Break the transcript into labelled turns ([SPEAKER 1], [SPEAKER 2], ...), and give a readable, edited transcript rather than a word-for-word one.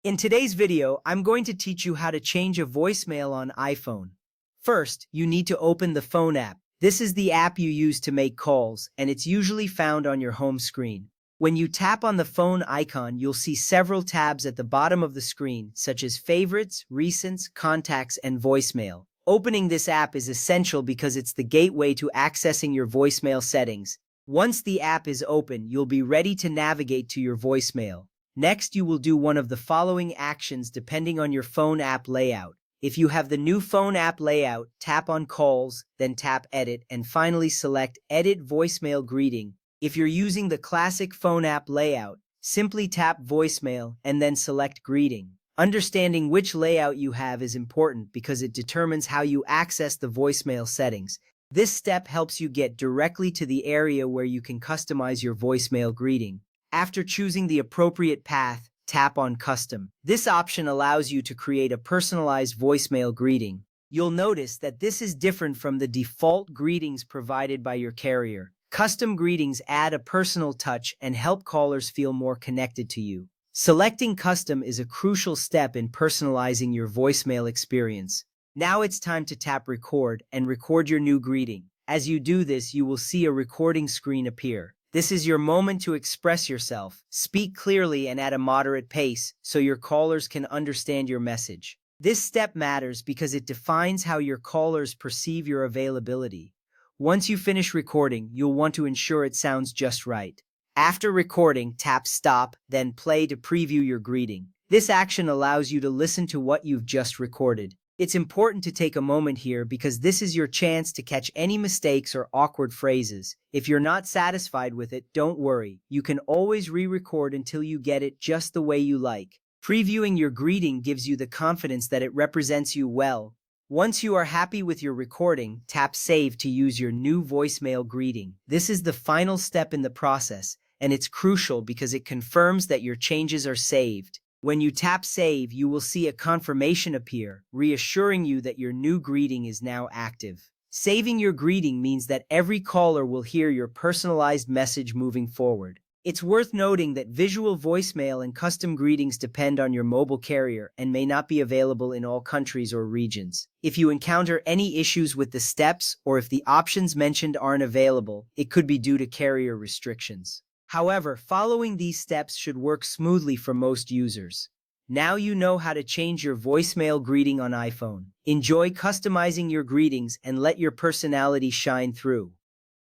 [SPEAKER 1] In today's video, I'm going to teach you how to change a voicemail on iPhone. First, you need to open the phone app. This is the app you use to make calls, and it's usually found on your home screen. When you tap on the phone icon, you'll see several tabs at the bottom of the screen, such as Favorites, Recents, Contacts, and Voicemail. Opening this app is essential because it's the gateway to accessing your voicemail settings. Once the app is open, you'll be ready to navigate to your voicemail. Next, you will do one of the following actions depending on your phone app layout. If you have the new phone app layout, tap on Calls, then tap Edit, and finally select Edit Voicemail Greeting. If you're using the classic phone app layout, simply tap Voicemail and then select Greeting. Understanding which layout you have is important because it determines how you access the voicemail settings. This step helps you get directly to the area where you can customize your voicemail greeting. After choosing the appropriate path, tap on Custom. This option allows you to create a personalized voicemail greeting. You'll notice that this is different from the default greetings provided by your carrier. Custom greetings add a personal touch and help callers feel more connected to you. Selecting Custom is a crucial step in personalizing your voicemail experience. Now it's time to tap Record and record your new greeting. As you do this, you will see a recording screen appear. This is your moment to express yourself. Speak clearly and at a moderate pace so your callers can understand your message. This step matters because it defines how your callers perceive your availability. Once you finish recording, you'll want to ensure it sounds just right. After recording, tap Stop, then Play to preview your greeting. This action allows you to listen to what you've just recorded. It's important to take a moment here because this is your chance to catch any mistakes or awkward phrases. If you're not satisfied with it, don't worry. You can always re-record until you get it just the way you like. Previewing your greeting gives you the confidence that it represents you well. Once you are happy with your recording, tap Save to use your new voicemail greeting. This is the final step in the process, and it's crucial because it confirms that your changes are saved. When you tap Save, you will see a confirmation appear, reassuring you that your new greeting is now active. Saving your greeting means that every caller will hear your personalized message moving forward. It's worth noting that visual voicemail and custom greetings depend on your mobile carrier and may not be available in all countries or regions. If you encounter any issues with the steps or if the options mentioned aren't available, it could be due to carrier restrictions. However, following these steps should work smoothly for most users. Now you know how to change your voicemail greeting on iPhone. Enjoy customizing your greetings and let your personality shine through.